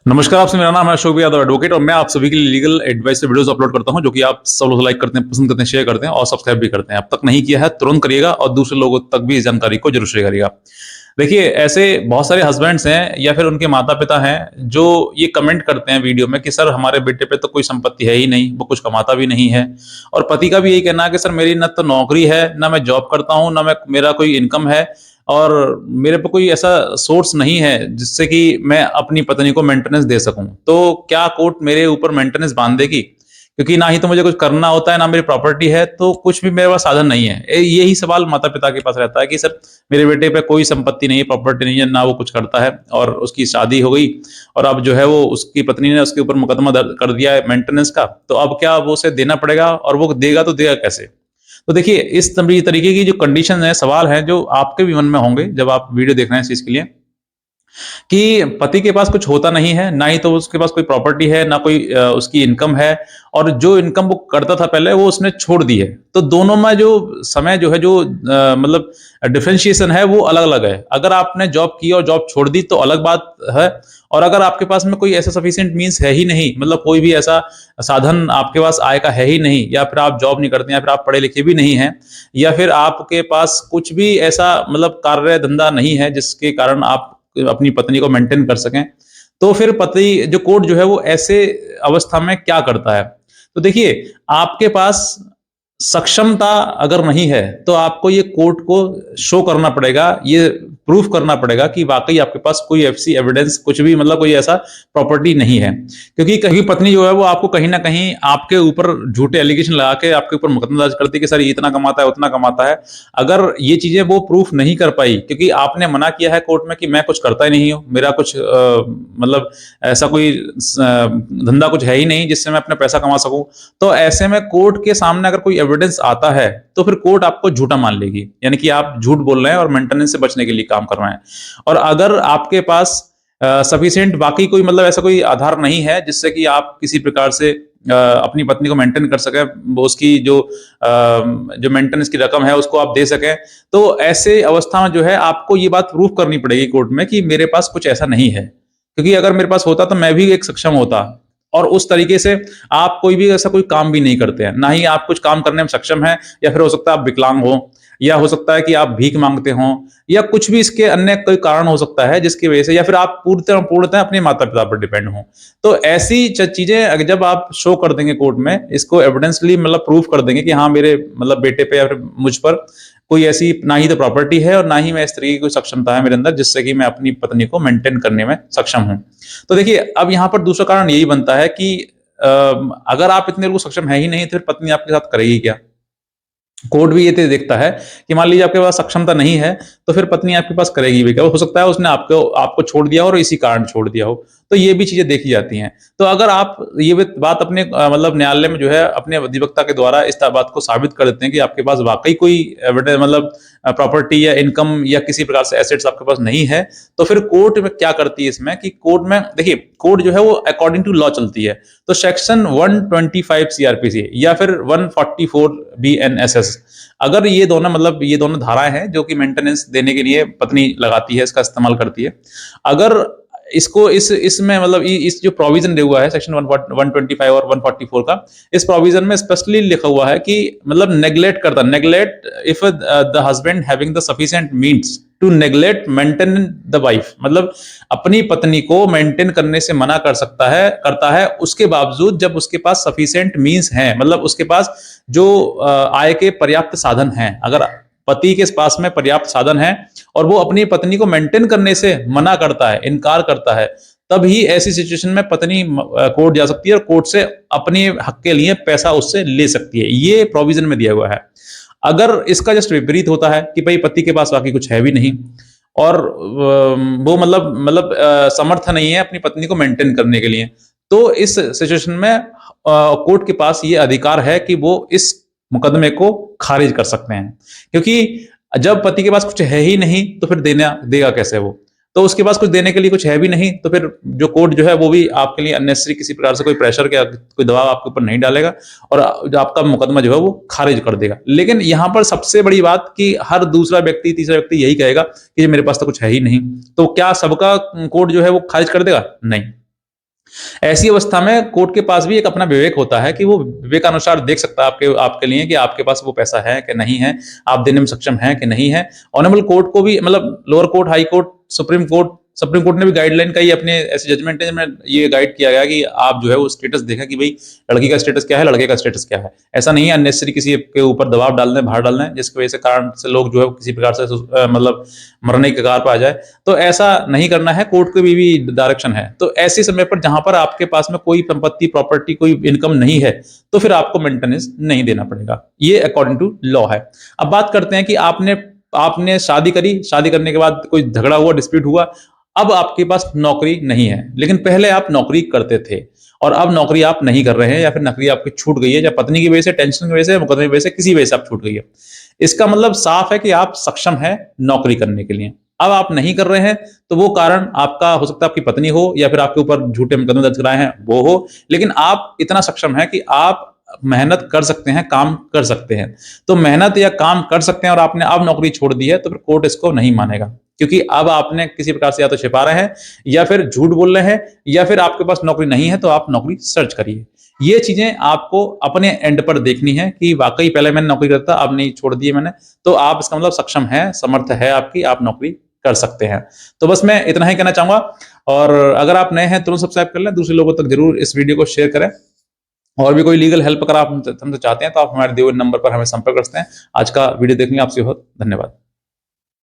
नमस्कार। आपसे मेरा नाम है अशोक यादव एडवोकेट और मैं आप सभी के लिए लीगल एडवाइस से वीडियोस अपलोड करता हूं जो कि आप सब लोग लाइक करते हैं, पसंद करते हैं, शेयर करते हैं और सब्सक्राइब भी करते हैं। अब तक नहीं किया है तुरंत करिएगा और दूसरे लोगों तक भी इस जानकारी को जरूर शेयर करिएगा। देखिए, ऐसे बहुत सारे हस्बैंड्स हैं या फिर उनके माता पिता हैं जो ये कमेंट करते हैं वीडियो में कि सर हमारे बेटे पे तो कोई संपत्ति है ही नहीं, वो कुछ कमाता भी नहीं है। और पति का भी यही कहना है कि सर मेरी न तो नौकरी है, ना मैं जॉब करता हूँ, ना मेरा कोई इनकम है और मेरे पे कोई ऐसा सोर्स नहीं है जिससे कि मैं अपनी पत्नी को मेंटेनेंस दे सकूं। तो क्या कोर्ट मेरे ऊपर मेंटेनेंस बांध देगी? क्योंकि ना ही तो मुझे कुछ करना होता है, ना मेरी प्रॉपर्टी है, तो कुछ भी मेरे पास साधन नहीं है। यही सवाल माता पिता के पास रहता है कि सर मेरे बेटे पे कोई संपत्ति नहीं है, प्रॉपर्टी नहीं है, ना वो कुछ करता है और उसकी शादी हो गई और अब जो है वो उसकी पत्नी ने उसके ऊपर मुकदमा दर्ज कर दिया है मेंटेनेंस का। तो अब क्या वो उसे देना पड़ेगा और वो देगा तो देगा कैसे? तो देखिए, इस तरीके की जो कंडीशन है, सवाल है जो आपके भी मन में होंगे जब आप वीडियो देख रहे हैं इस चीज के लिए कि पति के पास कुछ होता नहीं है, ना ही तो उसके पास कोई प्रॉपर्टी है, ना कोई उसकी इनकम है और जो इनकम वो करता था पहले वो उसने छोड़ दी है। तो दोनों में जो समय जो है जो मतलब डिफरेंशिएशन है वो अलग-अलग है। अगर आपने जॉब की और जॉब छोड़ दी तो अलग बात है और अगर आपके पास में कोई ऐसा सफिशिएंट मीन्स है ही नहीं, मतलब कोई भी ऐसा साधन आपके पास आय का है ही नहीं या फिर आप जॉब नहीं करते हैं या फिर आप पढ़े लिखे भी नहीं हैं या फिर आपके पास कुछ भी ऐसा मतलब कार्य धंधा नहीं है जिसके कारण आप अपनी पत्नी को मेंटेन कर सकें, तो फिर पति जो कोर्ट जो है वो ऐसे अवस्था में क्या करता है? तो देखिए, आपके पास सक्षमता अगर नहीं है तो आपको ये कोर्ट को शो करना पड़ेगा, ये प्रूफ करना पड़ेगा कि वाकई आपके पास कोई ऐसी एविडेंस कुछ भी मतलब कोई ऐसा प्रॉपर्टी नहीं है। क्योंकि कहीं पत्नी जो है वो आपको कहीं ना कहीं आपके ऊपर झूठे एलिगेशन लगा के आपके ऊपर मुकदमा दर्ज करती है कि सर ये इतना कमाता है, उतना कमाता है। अगर ये चीजें वो प्रूफ नहीं कर पाई क्योंकि आपने मना किया है कोर्ट में कि मैं कुछ करता ही नहीं हूँ, मेरा कुछ मतलब ऐसा कोई धंधा कुछ है ही नहीं जिससे मैं अपना पैसा कमा सकूं, तो ऐसे में कोर्ट के सामने अगर कोई एविडेंस आता है तो फिर कोर्ट आपको झूठा मान लेगी, यानी कि आप झूठ बोल रहे हैं और मेंटेनेंस से बचने के लिए काम कर रहे हैं। और अगर आपके पास सफिशिएंट बाकी कोई मतलब ऐसा कोई आधार नहीं है जिससे कि आप किसी प्रकार से अपनी पत्नी को मेंटेन कर सकें, उसकी जो मेंटेनेंस की रकम है उसको आप दे सकें, तो ऐसे अवस्था में जो है आपको ये बात प्रूफ करनी पड़ेगी कोर्ट में कि मेरे पास कुछ ऐसा नहीं है। क्योंकि अगर मेरे पास होता तो मैं भी एक सक्षम होता और उस तरीके से आप कोई भी ऐसा कोई काम भी नहीं करते हैं, ना ही आप कुछ काम करने में सक्षम हैं या फिर हो सकता है आप विकलांग हो या हो सकता है कि आप भीख मांगते हो या कुछ भी इसके अन्य कोई कारण हो सकता है जिसकी वजह से या फिर आप पूर्णतः अपने माता पिता पर डिपेंड हो। तो ऐसी चीजें जब आप शो कर देंगे कोर्ट में, इसको एविडेंसली मतलब प्रूफ कर देंगे कि हाँ मेरे मतलब बेटे पे या फिर मुझ पर कोई ऐसी ना ही तो प्रॉपर्टी है और ना ही मैं इस तरीके की कोई सक्षमता है मेरे अंदर जिससे कि मैं अपनी पत्नी को मेंटेन करने में सक्षम हूं। तो देखिए, अब यहाँ पर दूसरा कारण यही बनता है कि अगर आप इतने को सक्षम है ही नहीं तो फिर पत्नी आपके साथ करेगी क्या? कोर्ट भी ये तो देखता है कि मान लीजिए आपके पास सक्षमता नहीं है तो फिर पत्नी आपके पास करेगी भी क्या? हो सकता है उसने आपको आपको छोड़ दिया हो और इसी कारण छोड़ दिया हो। तो ये भी चीजें देखी जाती हैं। तो अगर आप ये बात अपने मतलब न्यायालय में जो है अपने अधिवक्ता के द्वारा इस बात को साबित कर देते हैं कि आपके पास वाकई कोई मतलब प्रॉपर्टी या इनकम या किसी प्रकार से एसेट्स आपके पास नहीं है, तो फिर कोर्ट में क्या करती है इसमें कि कोर्ट में देखिए, कोर्ट जो है वो अकॉर्डिंग टू लॉ चलती है। तो सेक्शन 125 सीआरपीसी या फिर 144 बीएनएसएस, अगर ये दोनों धाराएं हैं जो कि मेंटेनेंस देने के लिए पत्नी लगाती है, इसका इस्तेमाल करती है। अगर इसको इसमें मतलब इस जो प्रोविजन दिया हुआ है सेक्शन 125 और 144 का, इस प्रोविजन में स्पेशली लिखा हुआ है कि मतलब neglect if the husband having the sufficient means to neglect maintain the wife, मतलब अपनी पत्नी को मेंटेन करने से मना करता है उसके बावजूद जब उसके पास सफिशिएंट मींस हैं, मतलब उसके पास जो आय के पर्याप्त साधन हैं। अगर पति के पास में पर्याप्त साधन है और वो अपनी पत्नी को मेंटेन करने से मना करता है, इनकार करता है, तब ही ऐसी सिचुएशन में पत्नी कोर्ट जा सकती है और कोर्ट से अपने हक के लिए पैसा उससे ले सकती है। ये प्रोविजन में दिया हुआ है। अगर इसका जस्ट विपरीत होता है कि भाई पति के पास बाकी कुछ है भी नहीं और वो समर्थ नहीं है अपनी पत्नी को मेंटेन करने के लिए, तो इस सिचुएशन में कोर्ट के पास ये अधिकार है कि वो इस मुकदमे को खारिज कर सकते हैं। क्योंकि जब पति के पास कुछ है ही नहीं तो फिर देना देगा कैसे वो? तो उसके पास कुछ देने के लिए कुछ है भी नहीं, तो फिर जो कोर्ट जो है वो भी आपके लिए अननेसेसरी किसी प्रकार से कोई प्रेशर या कोई दबाव आपके ऊपर नहीं डालेगा और जो आपका मुकदमा जो है वो खारिज कर देगा। लेकिन यहाँ पर सबसे बड़ी बात कि हर दूसरा व्यक्ति, तीसरा व्यक्ति यही कहेगा कि मेरे पास तो कुछ है ही नहीं, तो क्या सबका कोर्ट जो है वो खारिज कर देगा? नहीं। ऐसी अवस्था में कोर्ट के पास भी एक अपना विवेक होता है कि वो विवेकानुसार देख सकता है आपके आपके लिए कि आपके पास वो पैसा है कि नहीं है, आप देने में सक्षम हैं कि नहीं है। ऑनरेबल कोर्ट को भी मतलब lower court, high court, supreme court ने भी गाइडलाइन कई अपने ऐसे जजमेंट है जिनमें ये गाइड किया गया कि आप जो है वो स्टेटस देखा कि भाई लड़की का स्टेटस क्या है, लड़के का स्टेटस क्या है। ऐसा नहीं है अननेसेसरी किसी के ऊपर दबाव डालने, भार डालने, जिसकी वजह से कारण से लोग जो है किसी प्रकार से मतलब मरने के कगार पर आ जाए। तो ऐसा नहीं करना है, कोर्ट की भी डायरेक्शन है। तो ऐसे समय पर जहां पर आपके पास में कोई संपत्ति, प्रॉपर्टी, कोई इनकम नहीं है, तो फिर आपको मेंटेनेंस नहीं देना पड़ेगा। ये अकॉर्डिंग टू लॉ है। अब बात करते हैं कि आपने आपने शादी करी, शादी करने के बाद कोई झगड़ा हुआ, डिस्प्यूट हुआ, अब आपके पास नौकरी नहीं है, लेकिन पहले आप नौकरी करते थे और अब नौकरी आप नहीं कर रहे हैं, या फिर नौकरी आपकी छूट गई है, या पत्नी की वजह से, टेंशन की वजह से, मुकदमे की वजह से, किसी वजह से आप छूट गई है। इसका मतलब साफ है कि आप सक्षम हैं नौकरी करने के लिए। अब आप नहीं कर रहे हैं, तो वो कारण आपका हो सकता है आपकी पत्नी हो, या फिर आपके ऊपर झूठे मुकदमे दर्ज कराए हैं वो हो, लेकिन आप इतना सक्षम है कि आप मेहनत कर सकते हैं, काम कर सकते हैं। तो मेहनत या काम कर सकते हैं और आपने अब नौकरी छोड़ दी है, तो फिर कोर्ट इसको नहीं मानेगा, क्योंकि अब आपने किसी प्रकार से या तो छिपा रहे हैं, या फिर झूठ बोल रहे हैं, या फिर आपके पास नौकरी नहीं है, तो आप नौकरी सर्च करिए। ये चीजें आपको अपने एंड पर देखनी है कि वाकई पहले मैंने नौकरी करता, अब नहीं, छोड़ दी है मैंने, तो आप इसका मतलब सक्षम है, समर्थ है आपकी, आप नौकरी कर सकते हैं। तो बस मैं इतना ही कहना चाहूंगा। और अगर आप नए हैं तुरंत सब्सक्राइब कर लें, दूसरे लोगों तक जरूर इस वीडियो को शेयर करें। और भी कोई लीगल हेल्प अगर आप हमसे चाहते हैं, तो आप हमारे दिए हुए नंबर पर हमें संपर्क कर सकते हैं। आज का वीडियो देखने के लिए आपसे बहुत धन्यवाद।